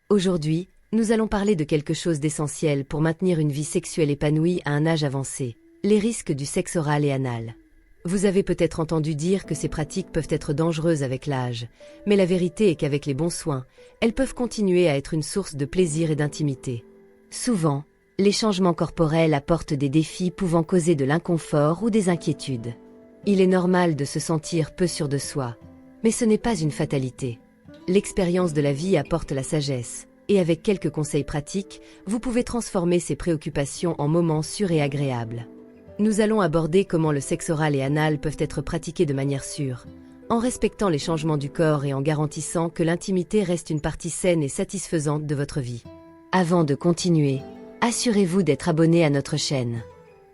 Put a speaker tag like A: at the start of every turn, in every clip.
A: Aujourd'hui, nous allons parler de quelque chose d'essentiel pour maintenir une vie sexuelle épanouie à un âge avancé, les risques du sexe oral et anal. Vous avez peut-être entendu dire que ces pratiques peuvent être dangereuses avec l'âge, mais la vérité est qu'avec les bons soins, elles peuvent continuer à être une source de plaisir et d'intimité. Souvent, les changements corporels apportent des défis pouvant causer de l'inconfort ou des inquiétudes. Il est normal de se sentir peu sûr de soi, mais ce n'est pas une fatalité. L'expérience de la vie apporte la sagesse, et avec quelques conseils pratiques, vous pouvez transformer ces préoccupations en moments sûrs et agréables. Nous allons aborder comment le sexe oral et anal peuvent être pratiqués de manière sûre, en respectant les changements du corps et en garantissant que l'intimité reste une partie saine et satisfaisante de votre vie. Avant de continuer, assurez-vous d'être abonné à notre chaîne.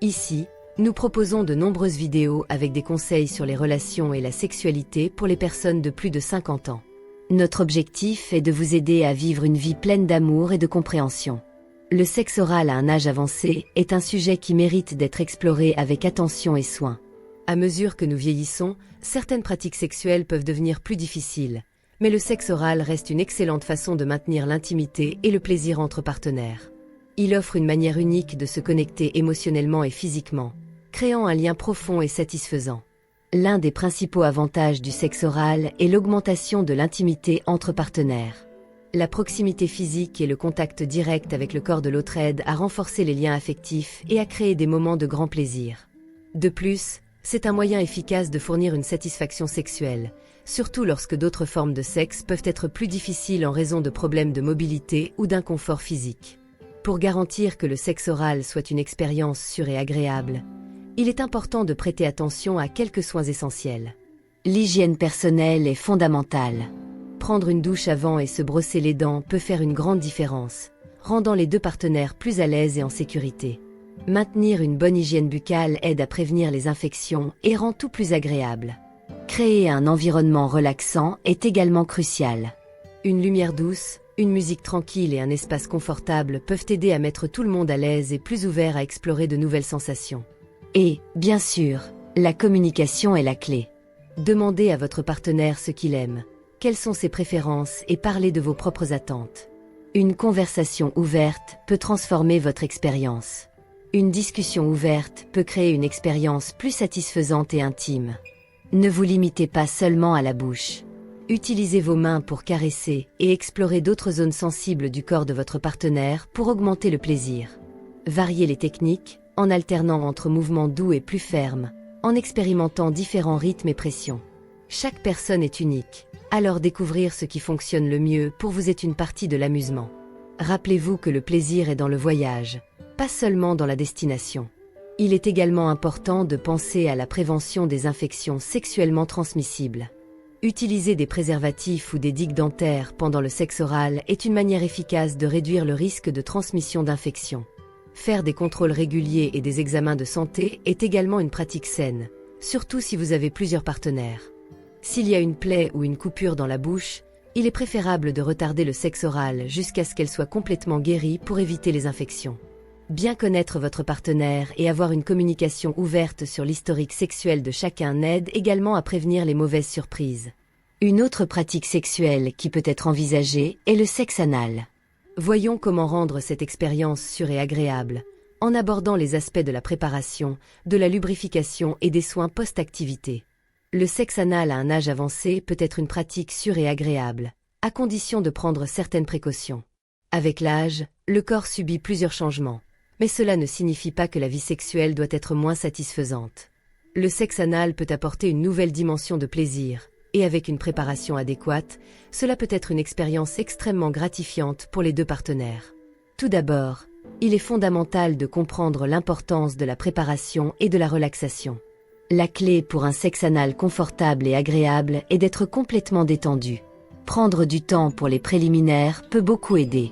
A: Ici, nous proposons de nombreuses vidéos avec des conseils sur les relations et la sexualité pour les personnes de plus de 50 ans. Notre objectif est de vous aider à vivre une vie pleine d'amour et de compréhension. Le sexe oral à un âge avancé est un sujet qui mérite d'être exploré avec attention et soin. À mesure que nous vieillissons, certaines pratiques sexuelles peuvent devenir plus difficiles, mais le sexe oral reste une excellente façon de maintenir l'intimité et le plaisir entre partenaires. Il offre une manière unique de se connecter émotionnellement et physiquement, créant un lien profond et satisfaisant. L'un des principaux avantages du sexe oral est l'augmentation de l'intimité entre partenaires. La proximité physique et le contact direct avec le corps de l'autre aident à renforcer les liens affectifs et à créer des moments de grand plaisir. De plus, c'est un moyen efficace de fournir une satisfaction sexuelle, surtout lorsque d'autres formes de sexe peuvent être plus difficiles en raison de problèmes de mobilité ou d'inconfort physique. Pour garantir que le sexe oral soit une expérience sûre et agréable, il est important de prêter attention à quelques soins essentiels. L'hygiène personnelle est fondamentale. Prendre une douche avant et se brosser les dents peut faire une grande différence, rendant les deux partenaires plus à l'aise et en sécurité. Maintenir une bonne hygiène buccale aide à prévenir les infections et rend tout plus agréable. Créer un environnement relaxant est également crucial. Une lumière douce, une musique tranquille et un espace confortable peuvent aider à mettre tout le monde à l'aise et plus ouvert à explorer de nouvelles sensations. Et, bien sûr, la communication est la clé. Demandez à votre partenaire ce qu'il aime, quelles sont ses préférences et parlez de vos propres attentes. Une conversation ouverte peut transformer votre expérience. Une discussion ouverte peut créer une expérience plus satisfaisante et intime. Ne vous limitez pas seulement à la bouche. Utilisez vos mains pour caresser et explorer d'autres zones sensibles du corps de votre partenaire pour augmenter le plaisir. Variez les techniques, en alternant entre mouvements doux et plus fermes, en expérimentant différents rythmes et pressions. Chaque personne est unique, alors découvrir ce qui fonctionne le mieux pour vous est une partie de l'amusement. Rappelez-vous que le plaisir est dans le voyage, pas seulement dans la destination. Il est également important de penser à la prévention des infections sexuellement transmissibles. Utiliser des préservatifs ou des digues dentaires pendant le sexe oral est une manière efficace de réduire le risque de transmission d'infections. Faire des contrôles réguliers et des examens de santé est également une pratique saine, surtout si vous avez plusieurs partenaires. S'il y a une plaie ou une coupure dans la bouche, il est préférable de retarder le sexe oral jusqu'à ce qu'elle soit complètement guérie pour éviter les infections. Bien connaître votre partenaire et avoir une communication ouverte sur l'historique sexuel de chacun aide également à prévenir les mauvaises surprises. Une autre pratique sexuelle qui peut être envisagée est le sexe anal. Voyons comment rendre cette expérience sûre et agréable, en abordant les aspects de la préparation, de la lubrification et des soins post-activité. Le sexe anal à un âge avancé peut être une pratique sûre et agréable, à condition de prendre certaines précautions. Avec l'âge, le corps subit plusieurs changements, mais cela ne signifie pas que la vie sexuelle doit être moins satisfaisante. Le sexe anal peut apporter une nouvelle dimension de plaisir, et avec une préparation adéquate, cela peut être une expérience extrêmement gratifiante pour les deux partenaires. Tout d'abord, il est fondamental de comprendre l'importance de la préparation et de la relaxation. La clé pour un sexe anal confortable et agréable est d'être complètement détendu. Prendre du temps pour les préliminaires peut beaucoup aider.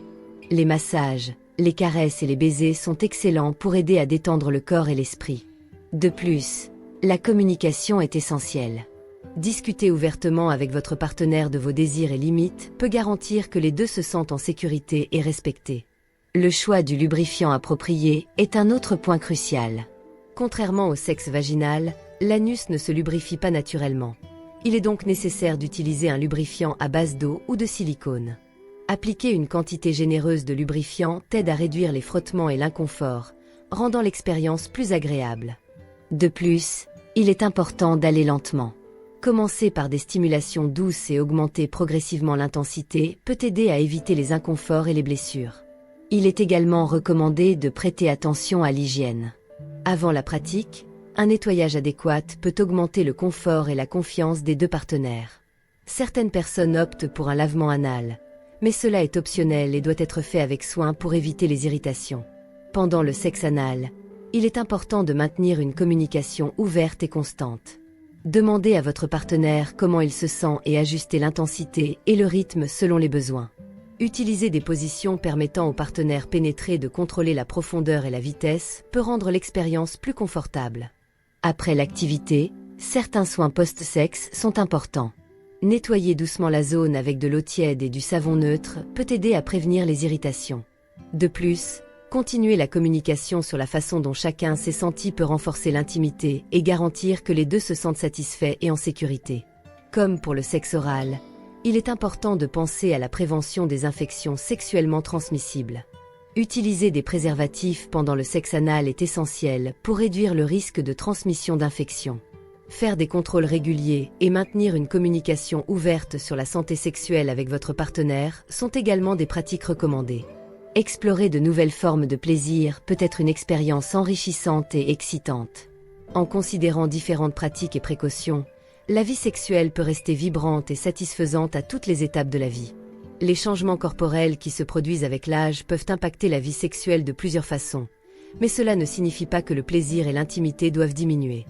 A: Les massages, les caresses et les baisers sont excellents pour aider à détendre le corps et l'esprit. De plus, la communication est essentielle. Discuter ouvertement avec votre partenaire de vos désirs et limites peut garantir que les deux se sentent en sécurité et respectés. Le choix du lubrifiant approprié est un autre point crucial. Contrairement au sexe vaginal, l'anus ne se lubrifie pas naturellement. Il est donc nécessaire d'utiliser un lubrifiant à base d'eau ou de silicone. Appliquer une quantité généreuse de lubrifiant t'aide à réduire les frottements et l'inconfort, rendant l'expérience plus agréable. De plus, il est important d'aller lentement. Commencer par des stimulations douces et augmenter progressivement l'intensité peut aider à éviter les inconforts et les blessures. Il est également recommandé de prêter attention à l'hygiène. Avant la pratique, un nettoyage adéquat peut augmenter le confort et la confiance des deux partenaires. Certaines personnes optent pour un lavement anal, mais cela est optionnel et doit être fait avec soin pour éviter les irritations. Pendant le sexe anal, il est important de maintenir une communication ouverte et constante. Demandez à votre partenaire comment il se sent et ajustez l'intensité et le rythme selon les besoins. Utiliser des positions permettant au partenaire pénétré de contrôler la profondeur et la vitesse peut rendre l'expérience plus confortable. Après l'activité, certains soins post-sexe sont importants. Nettoyer doucement la zone avec de l'eau tiède et du savon neutre peut aider à prévenir les irritations. De plus, continuer la communication sur la façon dont chacun s'est senti peut renforcer l'intimité et garantir que les deux se sentent satisfaits et en sécurité. Comme pour le sexe oral, il est important de penser à la prévention des infections sexuellement transmissibles. Utiliser des préservatifs pendant le sexe anal est essentiel pour réduire le risque de transmission d'infections. Faire des contrôles réguliers et maintenir une communication ouverte sur la santé sexuelle avec votre partenaire sont également des pratiques recommandées. Explorer de nouvelles formes de plaisir peut être une expérience enrichissante et excitante. En considérant différentes pratiques et précautions, la vie sexuelle peut rester vibrante et satisfaisante à toutes les étapes de la vie. Les changements corporels qui se produisent avec l'âge peuvent impacter la vie sexuelle de plusieurs façons, mais cela ne signifie pas que le plaisir et l'intimité doivent diminuer.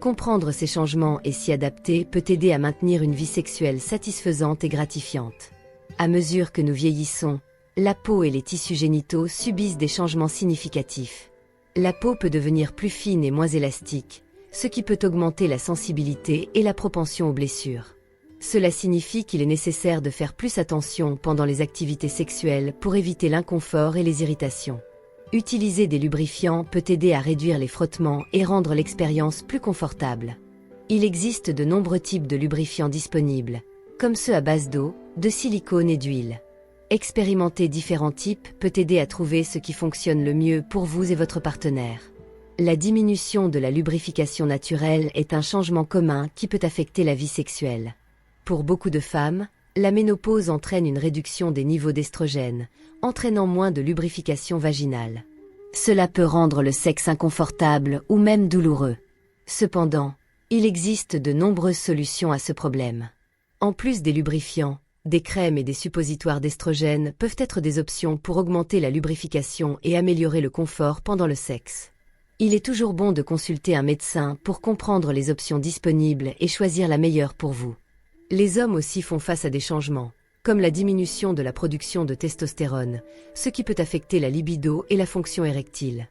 A: Comprendre ces changements et s'y adapter peut aider à maintenir une vie sexuelle satisfaisante et gratifiante. À mesure que nous vieillissons, la peau et les tissus génitaux subissent des changements significatifs. La peau peut devenir plus fine et moins élastique, ce qui peut augmenter la sensibilité et la propension aux blessures. Cela signifie qu'il est nécessaire de faire plus attention pendant les activités sexuelles pour éviter l'inconfort et les irritations. Utiliser des lubrifiants peut aider à réduire les frottements et rendre l'expérience plus confortable. Il existe de nombreux types de lubrifiants disponibles, comme ceux à base d'eau, de silicone et d'huile. Expérimenter différents types peut aider à trouver ce qui fonctionne le mieux pour vous et votre partenaire. La diminution de la lubrification naturelle est un changement commun qui peut affecter la vie sexuelle. Pour beaucoup de femmes, la ménopause entraîne une réduction des niveaux d'estrogène, entraînant moins de lubrification vaginale. Cela peut rendre le sexe inconfortable ou même douloureux. Cependant, il existe de nombreuses solutions à ce problème. En plus des lubrifiants, des crèmes et des suppositoires d'estrogène peuvent être des options pour augmenter la lubrification et améliorer le confort pendant le sexe. Il est toujours bon de consulter un médecin pour comprendre les options disponibles et choisir la meilleure pour vous. Les hommes aussi font face à des changements, comme la diminution de la production de testostérone, ce qui peut affecter la libido et la fonction érectile.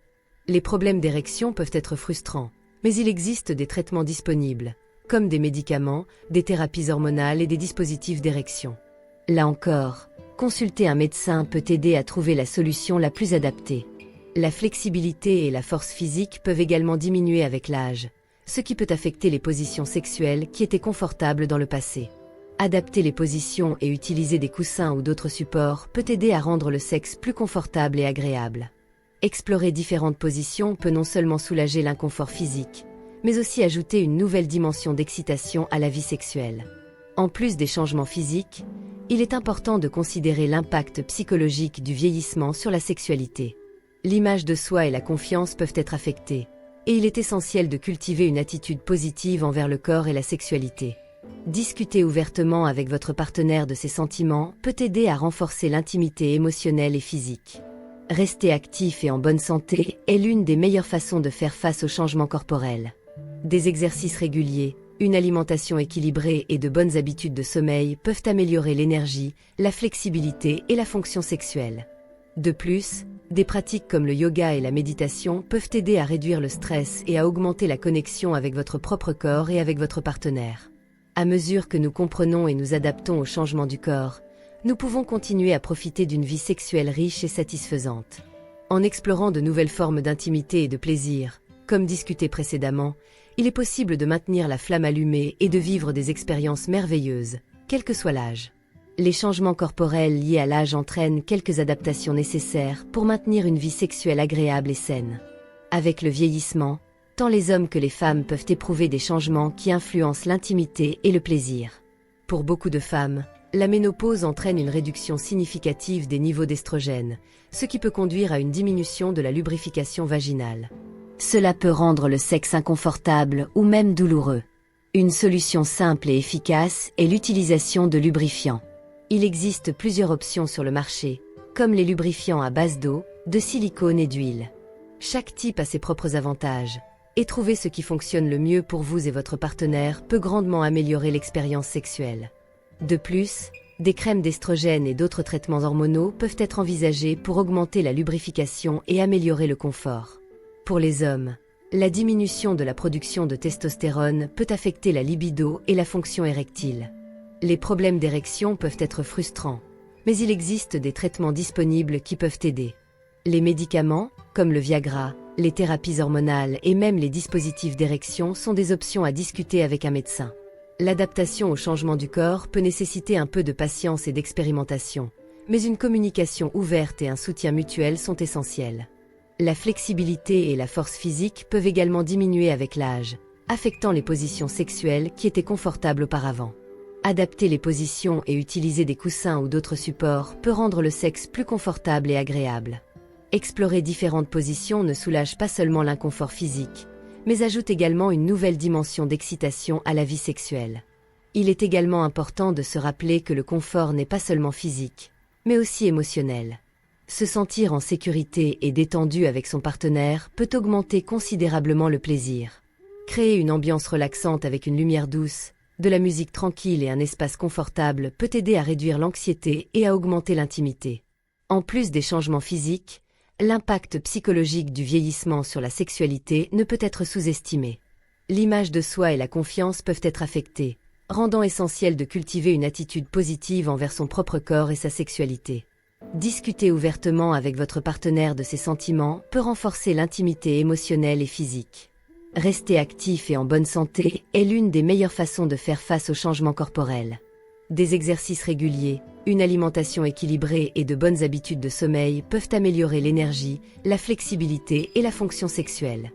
A: Les problèmes d'érection peuvent être frustrants, mais il existe des traitements disponibles, comme des médicaments, des thérapies hormonales et des dispositifs d'érection. Là encore, consulter un médecin peut aider à trouver la solution la plus adaptée. La flexibilité et la force physique peuvent également diminuer avec l'âge, ce qui peut affecter les positions sexuelles qui étaient confortables dans le passé. Adapter les positions et utiliser des coussins ou d'autres supports peut aider à rendre le sexe plus confortable et agréable. Explorer différentes positions peut non seulement soulager l'inconfort physique, mais aussi ajouter une nouvelle dimension d'excitation à la vie sexuelle. En plus des changements physiques, il est important de considérer l'impact psychologique du vieillissement sur la sexualité. L'image de soi et la confiance peuvent être affectées, et il est essentiel de cultiver une attitude positive envers le corps et la sexualité. Discuter ouvertement avec votre partenaire de ses sentiments peut aider à renforcer l'intimité émotionnelle et physique. Rester actif et en bonne santé est l'une des meilleures façons de faire face aux changements corporels. Des exercices réguliers, une alimentation équilibrée et de bonnes habitudes de sommeil peuvent améliorer l'énergie, la flexibilité et la fonction sexuelle. De plus, des pratiques comme le yoga et la méditation peuvent aider à réduire le stress et à augmenter la connexion avec votre propre corps et avec votre partenaire. À mesure que nous comprenons et nous adaptons aux changements du corps, nous pouvons continuer à profiter d'une vie sexuelle riche et satisfaisante. En explorant de nouvelles formes d'intimité et de plaisir, comme discuté précédemment, il est possible de maintenir la flamme allumée et de vivre des expériences merveilleuses, quel que soit l'âge. Les changements corporels liés à l'âge entraînent quelques adaptations nécessaires pour maintenir une vie sexuelle agréable et saine. Avec le vieillissement, tant les hommes que les femmes peuvent éprouver des changements qui influencent l'intimité et le plaisir. Pour beaucoup de femmes, la ménopause entraîne une réduction significative des niveaux d'estrogène, ce qui peut conduire à une diminution de la lubrification vaginale. Cela peut rendre le sexe inconfortable ou même douloureux. Une solution simple et efficace est l'utilisation de lubrifiants. Il existe plusieurs options sur le marché, comme les lubrifiants à base d'eau, de silicone et d'huile. Chaque type a ses propres avantages, et trouver ce qui fonctionne le mieux pour vous et votre partenaire peut grandement améliorer l'expérience sexuelle. De plus, des crèmes d'estrogène et d'autres traitements hormonaux peuvent être envisagés pour augmenter la lubrification et améliorer le confort. Pour les hommes, la diminution de la production de testostérone peut affecter la libido et la fonction érectile. Les problèmes d'érection peuvent être frustrants, mais il existe des traitements disponibles qui peuvent aider. Les médicaments, comme le Viagra, les thérapies hormonales et même les dispositifs d'érection sont des options à discuter avec un médecin. L'adaptation au changement du corps peut nécessiter un peu de patience et d'expérimentation, mais une communication ouverte et un soutien mutuel sont essentiels. La flexibilité et la force physique peuvent également diminuer avec l'âge, affectant les positions sexuelles qui étaient confortables auparavant. Adapter les positions et utiliser des coussins ou d'autres supports peut rendre le sexe plus confortable et agréable. Explorer différentes positions ne soulage pas seulement l'inconfort physique, mais ajoute également une nouvelle dimension d'excitation à la vie sexuelle. Il est également important de se rappeler que le confort n'est pas seulement physique, mais aussi émotionnel. Se sentir en sécurité et détendu avec son partenaire peut augmenter considérablement le plaisir. Créer une ambiance relaxante avec une lumière douce, de la musique tranquille et un espace confortable peut aider à réduire l'anxiété et à augmenter l'intimité. En plus des changements physiques, l'impact psychologique du vieillissement sur la sexualité ne peut être sous-estimé. L'image de soi et la confiance peuvent être affectées, rendant essentiel de cultiver une attitude positive envers son propre corps et sa sexualité. Discuter ouvertement avec votre partenaire de ses sentiments peut renforcer l'intimité émotionnelle et physique. Rester actif et en bonne santé est l'une des meilleures façons de faire face aux changements corporels. Des exercices réguliers, une alimentation équilibrée et de bonnes habitudes de sommeil peuvent améliorer l'énergie, la flexibilité et la fonction sexuelle.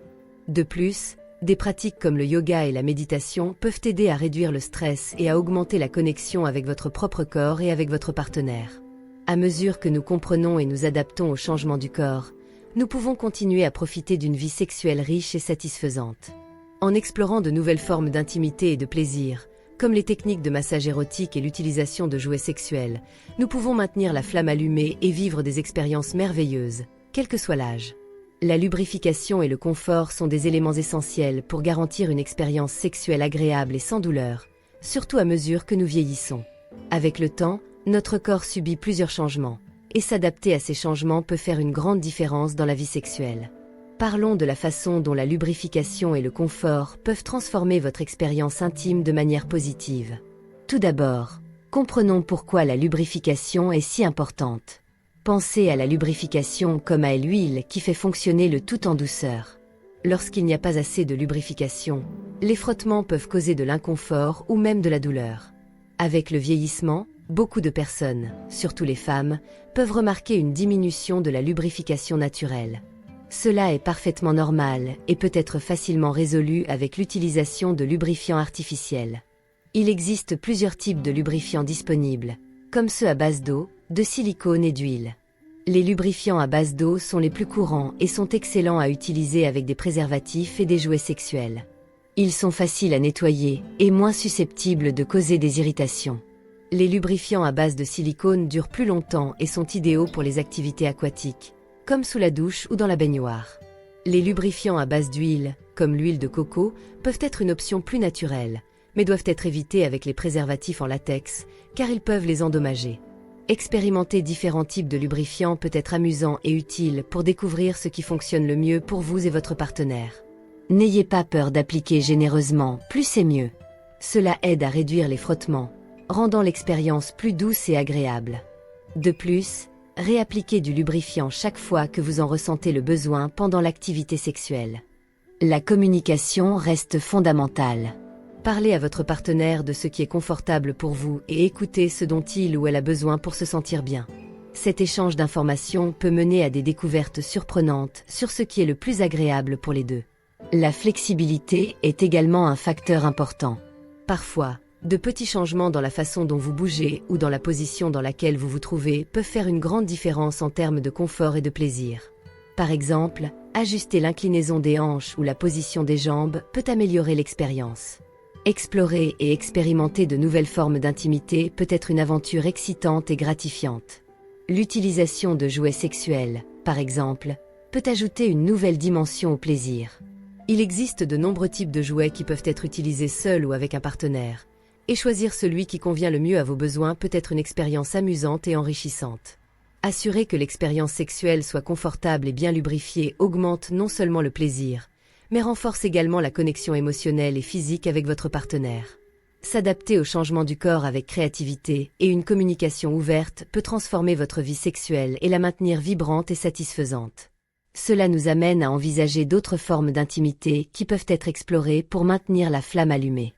A: De plus, des pratiques comme le yoga et la méditation peuvent aider à réduire le stress et à augmenter la connexion avec votre propre corps et avec votre partenaire. À mesure que nous comprenons et nous adaptons au changement du corps, nous pouvons continuer à profiter d'une vie sexuelle riche et satisfaisante. En explorant de nouvelles formes d'intimité et de plaisir, comme les techniques de massage érotique et l'utilisation de jouets sexuels, nous pouvons maintenir la flamme allumée et vivre des expériences merveilleuses, quel que soit l'âge. La lubrification et le confort sont des éléments essentiels pour garantir une expérience sexuelle agréable et sans douleur, surtout à mesure que nous vieillissons. Avec le temps, notre corps subit plusieurs changements, et s'adapter à ces changements peut faire une grande différence dans la vie sexuelle. Parlons de la façon dont la lubrification et le confort peuvent transformer votre expérience intime de manière positive. Tout d'abord, comprenons pourquoi la lubrification est si importante. Pensez à la lubrification comme à l'huile qui fait fonctionner le tout en douceur. Lorsqu'il n'y a pas assez de lubrification, les frottements peuvent causer de l'inconfort ou même de la douleur. Avec le vieillissement, beaucoup de personnes, surtout les femmes, peuvent remarquer une diminution de la lubrification naturelle. Cela est parfaitement normal et peut être facilement résolu avec l'utilisation de lubrifiants artificiels. Il existe plusieurs types de lubrifiants disponibles, comme ceux à base d'eau, de silicone et d'huile. Les lubrifiants à base d'eau sont les plus courants et sont excellents à utiliser avec des préservatifs et des jouets sexuels. Ils sont faciles à nettoyer et moins susceptibles de causer des irritations. Les lubrifiants à base de silicone durent plus longtemps et sont idéaux pour les activités aquatiques, comme sous la douche ou dans la baignoire. Les lubrifiants à base d'huile, comme l'huile de coco, peuvent être une option plus naturelle, mais doivent être évités avec les préservatifs en latex, car ils peuvent les endommager. Expérimenter différents types de lubrifiants peut être amusant et utile pour découvrir ce qui fonctionne le mieux pour vous et votre partenaire. N'ayez pas peur d'appliquer généreusement, plus c'est mieux. Cela aide à réduire les frottements, rendant l'expérience plus douce et agréable. De plus, réappliquez du lubrifiant chaque fois que vous en ressentez le besoin pendant l'activité sexuelle. La communication reste fondamentale. Parlez à votre partenaire de ce qui est confortable pour vous et écoutez ce dont il ou elle a besoin pour se sentir bien. Cet échange d'informations peut mener à des découvertes surprenantes sur ce qui est le plus agréable pour les deux. La flexibilité est également un facteur important. Parfois, de petits changements dans la façon dont vous bougez ou dans la position dans laquelle vous vous trouvez peuvent faire une grande différence en termes de confort et de plaisir. Par exemple, ajuster l'inclinaison des hanches ou la position des jambes peut améliorer l'expérience. Explorer et expérimenter de nouvelles formes d'intimité peut être une aventure excitante et gratifiante. L'utilisation de jouets sexuels, par exemple, peut ajouter une nouvelle dimension au plaisir. Il existe de nombreux types de jouets qui peuvent être utilisés seuls ou avec un partenaire, et choisir celui qui convient le mieux à vos besoins peut être une expérience amusante et enrichissante. Assurer que l'expérience sexuelle soit confortable et bien lubrifiée augmente non seulement le plaisir, mais renforce également la connexion émotionnelle et physique avec votre partenaire. S'adapter au changement du corps avec créativité et une communication ouverte peut transformer votre vie sexuelle et la maintenir vibrante et satisfaisante. Cela nous amène à envisager d'autres formes d'intimité qui peuvent être explorées pour maintenir la flamme allumée.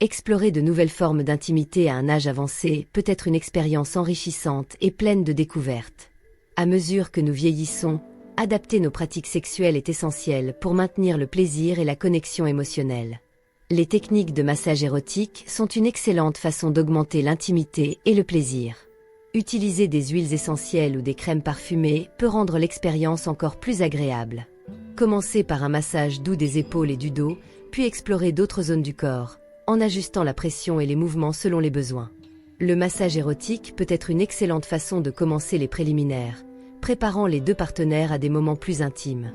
A: Explorer de nouvelles formes d'intimité à un âge avancé peut être une expérience enrichissante et pleine de découvertes. À mesure que nous vieillissons, adapter nos pratiques sexuelles est essentiel pour maintenir le plaisir et la connexion émotionnelle. Les techniques de massage érotique sont une excellente façon d'augmenter l'intimité et le plaisir. Utiliser des huiles essentielles ou des crèmes parfumées peut rendre l'expérience encore plus agréable. Commencez par un massage doux des épaules et du dos, puis explorer d'autres zones du corps, en ajustant la pression et les mouvements selon les besoins. Le massage érotique peut être une excellente façon de commencer les préliminaires, préparant les deux partenaires à des moments plus intimes.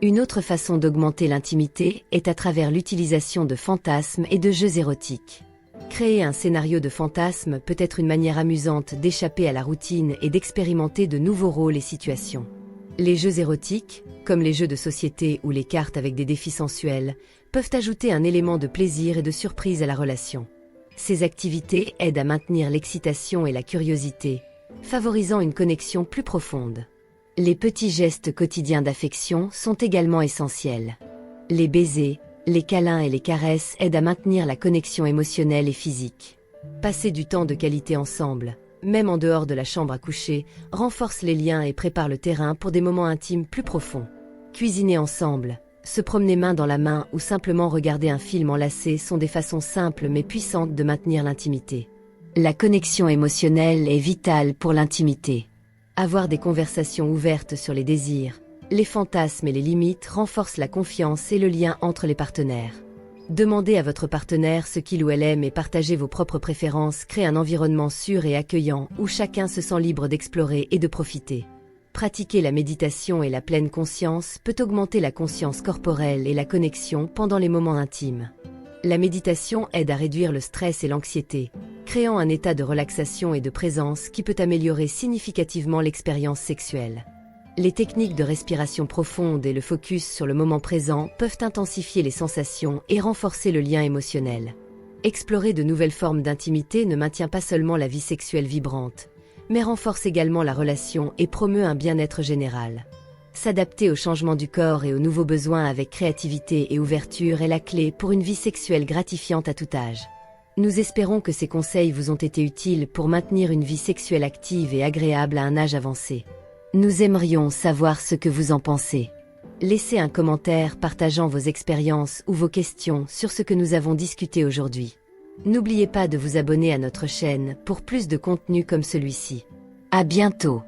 A: Une autre façon d'augmenter l'intimité est à travers l'utilisation de fantasmes et de jeux érotiques. Créer un scénario de fantasme peut être une manière amusante d'échapper à la routine et d'expérimenter de nouveaux rôles et situations. Les jeux érotiques, comme les jeux de société ou les cartes avec des défis sensuels, peuvent ajouter un élément de plaisir et de surprise à la relation. Ces activités aident à maintenir l'excitation et la curiosité, favorisant une connexion plus profonde. Les petits gestes quotidiens d'affection sont également essentiels. Les baisers, les câlins et les caresses aident à maintenir la connexion émotionnelle et physique. Passer du temps de qualité ensemble, même en dehors de la chambre à coucher, renforce les liens et prépare le terrain pour des moments intimes plus profonds. Cuisiner ensemble, se promener main dans la main ou simplement regarder un film enlacé sont des façons simples mais puissantes de maintenir l'intimité. La connexion émotionnelle est vitale pour l'intimité. Avoir des conversations ouvertes sur les désirs, les fantasmes et les limites renforcent la confiance et le lien entre les partenaires. Demandez à votre partenaire ce qu'il ou elle aime et partagez vos propres préférences crée un environnement sûr et accueillant où chacun se sent libre d'explorer et de profiter. Pratiquer la méditation et la pleine conscience peut augmenter la conscience corporelle et la connexion pendant les moments intimes. La méditation aide à réduire le stress et l'anxiété, créant un état de relaxation et de présence qui peut améliorer significativement l'expérience sexuelle. Les techniques de respiration profonde et le focus sur le moment présent peuvent intensifier les sensations et renforcer le lien émotionnel. Explorer de nouvelles formes d'intimité ne maintient pas seulement la vie sexuelle vibrante, mais renforce également la relation et promeut un bien-être général. S'adapter au changement du corps et aux nouveaux besoins avec créativité et ouverture est la clé pour une vie sexuelle gratifiante à tout âge. Nous espérons que ces conseils vous ont été utiles pour maintenir une vie sexuelle active et agréable à un âge avancé. Nous aimerions savoir ce que vous en pensez. Laissez un commentaire partageant vos expériences ou vos questions sur ce que nous avons discuté aujourd'hui. N'oubliez pas de vous abonner à notre chaîne pour plus de contenu comme celui-ci. À bientôt!